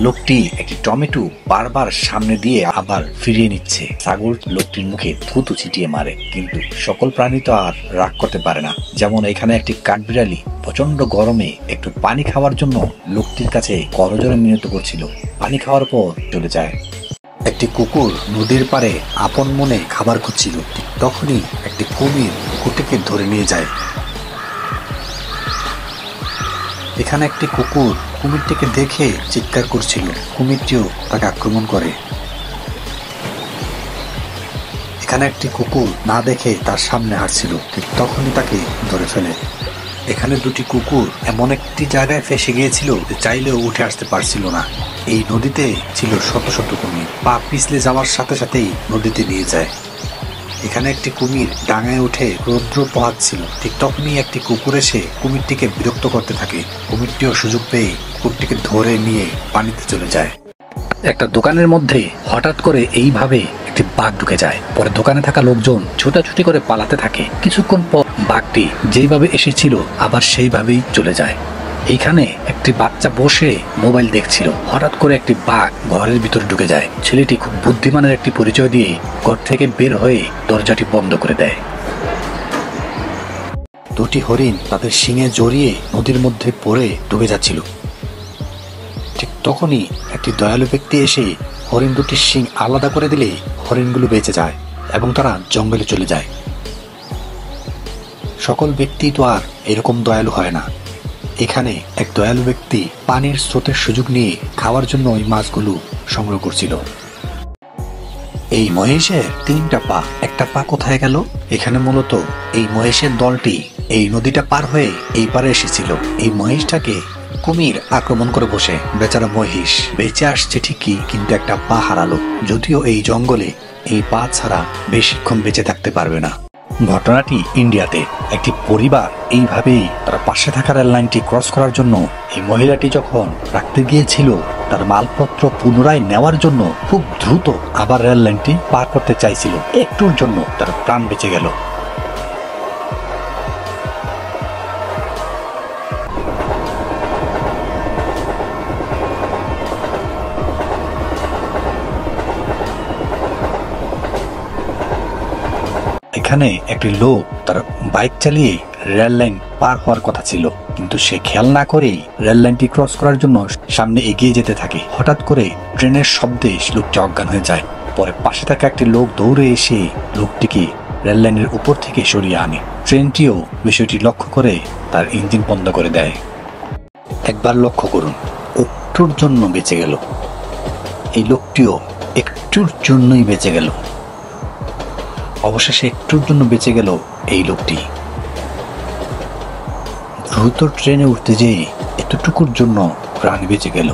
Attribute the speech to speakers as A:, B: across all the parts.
A: লোকটি একটি টমেটো বারবার সামনে দিয়ে আবার ফিরিয়ে নিচ্ছে। ছাগল লোকটির মুখে থুতু ছিটিয়ে মারে, কিন্তু সকল প্রাণী তো আর রাগ করতে পারে না। যেমন এখানে একটি কাঠবিড়ালি প্রচন্ড গরমে একটু পানি খাওয়ার জন্য লোকটির কাছে করজোড়ে মিনতি করছিল। পানি খাওয়ার পর চলে যায়। একটি কুকুর নদীর পাড়ে আপন মনে খাবার খুঁজছিল। তখনই একটি কুমির কুকুরটিকে ধরে নিয়ে যায়। এখানে একটি কুকুর কুমিরটিকে দেখে চিৎকার করছিল। কুমিরটিও তাকে আক্রমণ করে। এখানে একটি কুকুর না দেখে তার সামনে হাঁটছিল, ঠিক তখনই তাকে ধরে ফেলে। এখানে দুটি কুকুর এমন একটি জায়গায় ফেসে গিয়েছিল যে চাইলেও উঠে আসতে পারছিল না। এই নদীতে ছিল শত শত কুমির, পা পিছলে যাওয়ার সাথে সাথেই নদীতে নিয়ে যায়। এখানে একটি কুমির ডাঙায় উঠে রৌদ্র পোহাচ্ছিল, ঠিক তখনই একটি কুকুর এসে কুমিরটিকে বিরক্ত করতে থাকে। কুমিরটিও সুযোগ পেয়ে কুকুরটিকে ধরে নিয়ে পানিতে চলে যায়। একটা দোকানের মধ্যে হঠাৎ করে এইভাবে একটি বাঘ ঢুকে যায়। পরে দোকানে থাকা লোকজন ছোটাছুটি করে পালাতে থাকে। কিছুক্ষণ পর বাঘটি যেইভাবে এসেছিল আবার সেইভাবেই চলে যায়। এইখানে একটি বাচ্চা বসে মোবাইল দেখছিল। হঠাৎ করে একটি বাঘ ঘরের ভিতরে ঢুকে যায়। ছেলেটি খুব বুদ্ধিমানের একটি পরিচয় দিয়ে ঘর থেকে বের হয়ে দরজাটি বন্ধ করে দেয়। দুটি হরিণ তাদের শিঙে জড়িয়ে নদীর মধ্যে পড়ে ডুবে যাচ্ছিল। ঠিক তখনই একটি দয়ালু ব্যক্তি এসে হরিণ দুটির শিং আলাদা করে দিলে হরিণগুলো বেঁচে যায় এবং তারা জঙ্গলে চলে যায়। সকল ব্যক্তি তো আর এরকম দয়ালু হয় না। এখানে এক দয়ালু ব্যক্তি পানির স্রোতের সুযোগ নিয়ে খাওয়ার জন্য ওই মাছগুলো সংগ্রহ করছিল। এই মহেশের তিনটা পা, একটা পা কোথায় গেল? এখানে মূলত এই মহেশের দলটি এই নদীটা পার হয়ে এই পারে এসেছিল। এই মহিষটাকে কুমির আক্রমণ করে বসে। বেচারা মহিষ বেঁচে আসছে ঠিকই, কিন্তু একটা পা হারালো। যদিও এই জঙ্গলে এই পা ছাড়া বেশিক্ষণ বেঁচে থাকতে পারবে না। ঘটনাটি ইন্ডিয়াতে। একটি পরিবার এইভাবেই তারা পাশে থাকা রেল লাইনটি ক্রস করার জন্য এই মহিলাটি যখন রাখতে গিয়েছিল তার মালপত্র পুনরায় নেওয়ার জন্য খুব দ্রুত আবার রেল লাইনটি পার করতে চাইছিল। একটুর জন্য তার প্রাণ বেঁচে গেল। এখানে একটি লোক তার বাইক চালিয়ে রেল লাইন পার হওয়ার কথা ছিল, কিন্তু সে খেয়াল না করেই রেল লাইনটি ক্রস করার জন্য সামনে এগিয়ে যেতে থাকে। হঠাৎ করে ট্রেনের শব্দে লোকটি অজ্ঞান হয়ে যায়। পরে পাশে থাকা একটি লোক দৌড়ে এসে লোকটিকে রেল লাইনের উপর থেকে সরিয়ে আনে। ট্রেনটিও বিষয়টি লক্ষ্য করে তার ইঞ্জিন বন্ধ করে দেয়। একবার লক্ষ্য করুন, একটুর জন্য বেঁচে গেল। এই লোকটিও একটুর জন্যই বেঁচে গেল। অবশেষে একটুর জন্য বেঁচে গেল এই লোকটি। দ্রুত ট্রেনে উঠতে যেয়ে এতটুকুর জন্য প্রাণ বেঁচে গেল।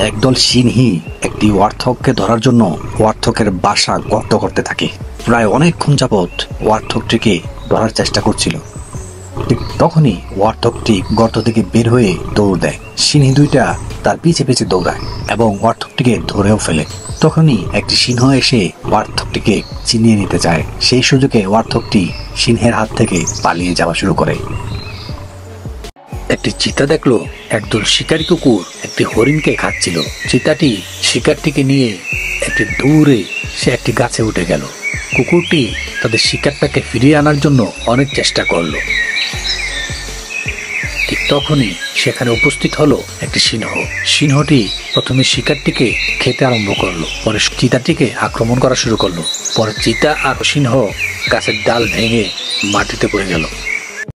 A: একদল সিংহী একটি ওয়ার্থককে ধরার জন্য ওয়ার্থকের বাসা গর্ত করতে থাকে। প্রায় অনেকক্ষণ যাবৎ ওয়ার্থকটিকে ধরার চেষ্টা করছিল। ঠিক তখনই ওয়ার্থকটি গর্ত থেকে বের হয়ে দৌড় দেয়। সিংহী দুইটা তার পিছে পিছে দৌড়ায় এবং ওয়ার্থকটিকে ধরেও ফেলে। তখনই একটি সিংহ এসে ওয়ার্থকটিকে চিনিয়ে নিতে চায়। সেই সুযোগে ওয়ার্থকটি সিংহের হাত থেকে পালিয়ে যাওয়া শুরু করে। একটি চিতা দেখলো একদল শিকারী কুকুর একটি হরিণকে খাচ্ছিল। চিতাটি শিকারটিকে নিয়ে একটি দূরে সে একটি গাছে উঠে গেল। কুকুরটি তাদের শিকারটাকে ফিরিয়ে আনার জন্য অনেক চেষ্টা করলো। ঠিক তখনই সেখানে উপস্থিত হলো একটি সিংহ। সিংহটি প্রথমে শিকারটিকে খেতে আরম্ভ করলো, পরে চিতাটিকে আক্রমণ করা শুরু করলো। পরে চিতা আর সিংহ গাছের ডাল ভেঙে মাটিতে পড়ে গেল।